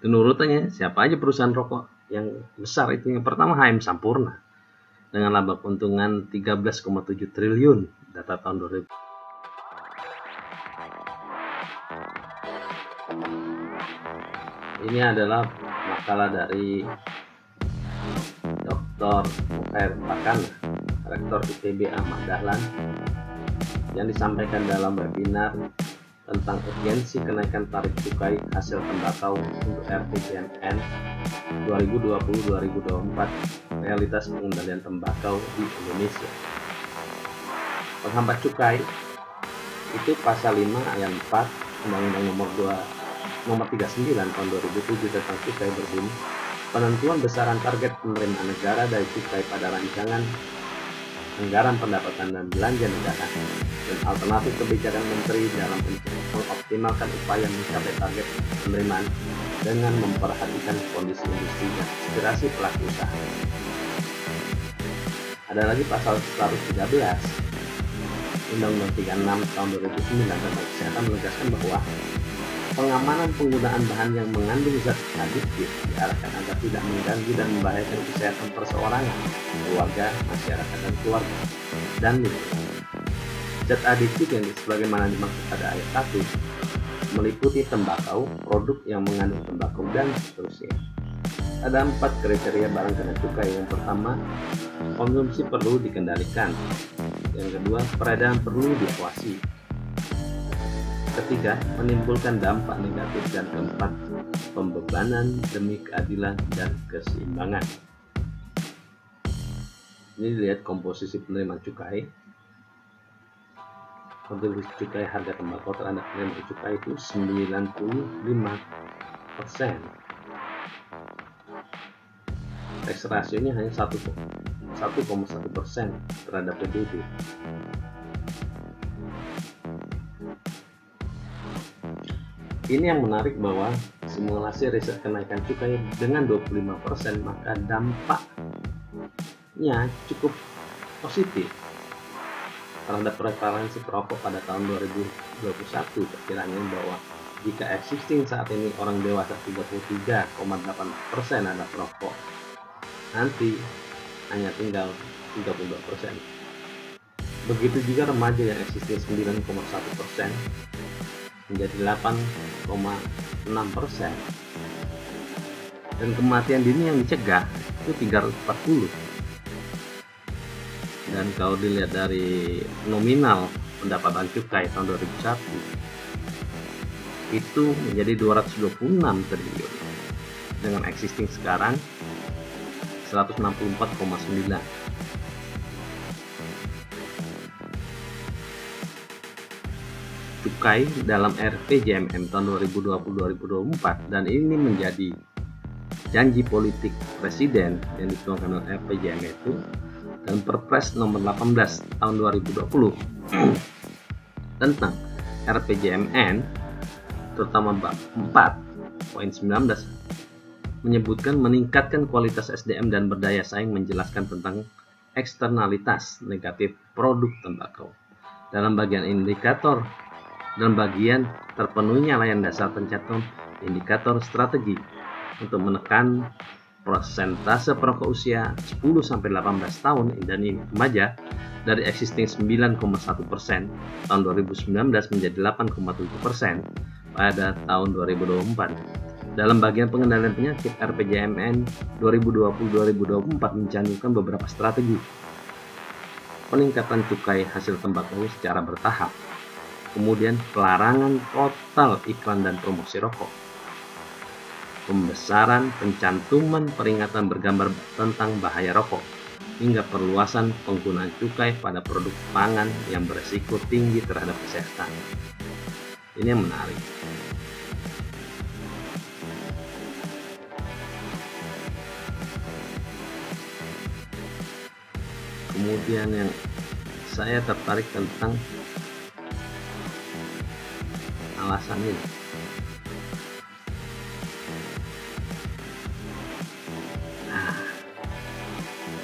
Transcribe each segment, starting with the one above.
Dan urutannya, siapa aja perusahaan rokok yang besar itu? Yang pertama HM Sampurna dengan laba keuntungan 13,7 triliun data tahun 2000. Ini adalah makalah dari Dr. Mukhair Pakana, Rektor ITB Ahmad Dahlan, yang disampaikan dalam webinar tentang urgensi kenaikan tarif cukai hasil tembakau untuk RPJMN 2020-2024, realitas pengendalian tembakau di Indonesia. Penghambat cukai itu pasal 5 ayat 4 Undang-Undang nomor 39 tahun 2007 tentang cukai berbunyi, penentuan besaran target penerimaan negara dari cukai pada rancangan anggaran pendapatan dan belanja negara dan alternatif kebijakan menteri dalam mengoptimalkan upaya mencapai target penerimaan dengan memperhatikan kondisi industri dan aspirasi pelaku usaha. Ada lagi pasal 113 Undang-Undang 36 tahun 2009 tentang kesehatan menegaskan bahwa pengamanan penggunaan bahan yang mengandung zat adiktif diarahkan agar tidak mengganggu dan membahayakan kesehatan perseorangan, keluarga, masyarakat dan keluarga, dan lingkungan. Zat adiktif yang sebagaimana dimaksud pada ayat 1 meliputi tembakau, produk yang mengandung tembakau, dan seterusnya. Ada 4 kriteria barang kena cukai. Yang pertama, konsumsi perlu dikendalikan. Yang kedua, peredaran perlu diawasi. Ketiga, menimbulkan dampak negatif. Dan keempat, pembebanan demi keadilan dan keseimbangan. Ini lihat komposisi penerimaan cukai. Kontribusi cukai harga tembakau terhadap penerimaan cukai itu 95%. Tax rasionya hanya 1,1% terhadap PDB. Ini yang menarik bahwa simulasi riset kenaikan cukai dengan 25%, maka dampaknya cukup positif terhadap prevalensi perokok pada tahun 2021. Perkiranya bahwa jika existing saat ini orang dewasa 33,8% ada perokok, nanti hanya tinggal 32%. Begitu juga remaja yang existing 9,1% menjadi 8,6%. Dan kematian dini yang dicegah itu 340. Dan kalau dilihat dari nominal pendapatan cukai tahun 2001 itu menjadi 226 triliun dengan existing sekarang 164,9. Cukai dalam RPJMN tahun 2020-2024, dan ini menjadi janji politik presiden yang dituangkan dalam RPJMN itu dan Perpres nomor 18 tahun 2020 tentang RPJMN terutama bab 4.19 menyebutkan meningkatkan kualitas SDM dan berdaya saing, menjelaskan tentang eksternalitas negatif produk tembakau. Dalam bagian indikator dan bagian terpenuhinya layanan dasar pencatatan indikator strategi untuk menekan persentase perokok usia 10-18 tahun dan remaja dari existing 9,1% tahun 2019 menjadi 8,7% pada tahun 2024. Dalam bagian pengendalian penyakit, RPJMN 2020-2024 mencantumkan beberapa strategi peningkatan cukai hasil tembakau secara bertahap, kemudian pelarangan total iklan dan promosi rokok, pembesaran pencantuman peringatan bergambar tentang bahaya rokok, hingga perluasan penggunaan cukai pada produk pangan yang beresiko tinggi terhadap kesehatan. Ini yang menarik. Kemudian yang saya tertarik tentang alasan ini.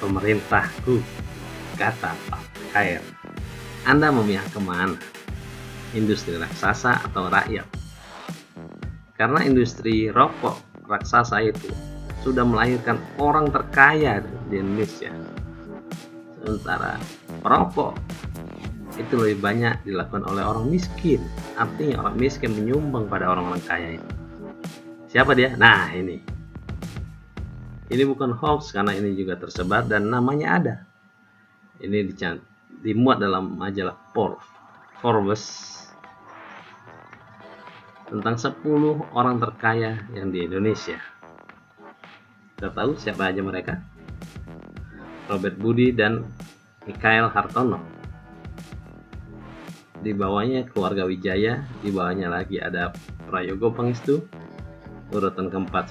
Pemerintahku, kata Pak Khair, Anda memihak kemana? Industri raksasa atau rakyat? Karena industri rokok raksasa itu sudah melahirkan orang terkaya di Indonesia. Sementara perokok itu lebih banyak dilakukan oleh orang miskin. Artinya orang miskin menyumbang pada orang-orang kaya itu. Siapa dia? Nah, ini bukan hoax karena ini juga tersebar dan namanya ada. Ini dimuat dalam majalah Forbes tentang 10 orang terkaya yang di Indonesia. Kita tahu siapa aja mereka? Robert Budi dan Mikhail Hartono. Di bawahnya keluarga Wijaya, di bawahnya lagi ada Prayogo Pangestu, urutan keempat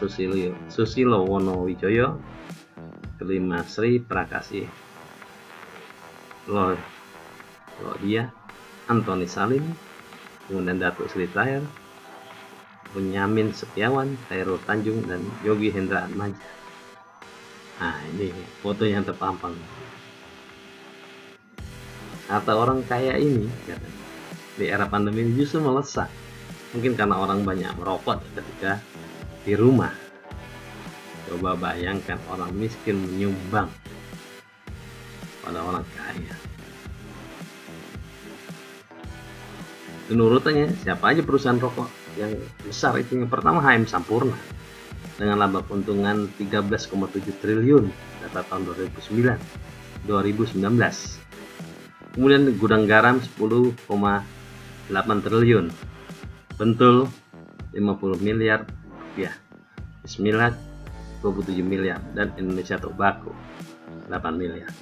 Susilo Wonowijoyo, kelima Sri Prakasih Lodia, Antoni Salim, kemudian Datuk Sri Tahir, Bunyamin Setiawan, Khairul Tanjung, dan Yogi Hendra Atmaja. Nah, ini foto yang terpampang. Harta orang kaya ini di era pandemi ini justru melesat. Mungkin karena orang banyak merokok ketika di rumah. Coba bayangkan orang miskin menyumbang pada orang kaya. Menurutnya siapa aja perusahaan rokok yang besar itu? Yang pertama HM Sampurna dengan laba keuntungan 13,7 triliun data tahun 2019. Kemudian Gudang Garam 10,8 triliun, Bentul 50 miliar rupiah, Bismillah 27 miliar, dan Indonesia Tobacco 8 miliar.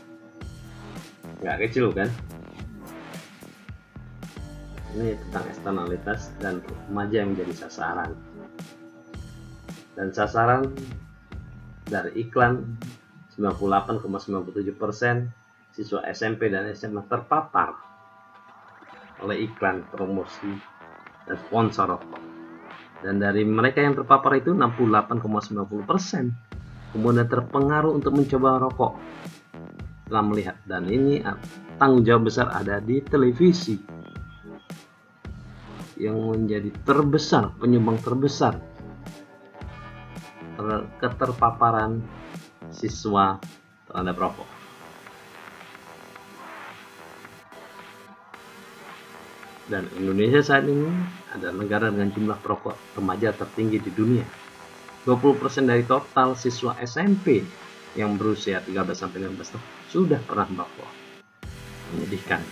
Nggak kecil kan? Ini tentang eksternalitas dan remaja yang menjadi sasaran. Dan sasaran dari iklan 98,97% siswa SMP dan SMA terpapar oleh iklan, promosi, dan sponsor rokok. Dan dari mereka yang terpapar itu 68,90% kemudian terpengaruh untuk mencoba rokok setelah melihat. Dan ini tanggung jawab besar ada di televisi yang menjadi terbesar, penyumbang terbesar keterpaparan siswa terhadap rokok. Dan Indonesia saat ini adalah negara dengan jumlah perokok remaja tertinggi di dunia. 20% dari total siswa SMP yang berusia 13-15 tahun sudah pernah merokok. Menyedihkan.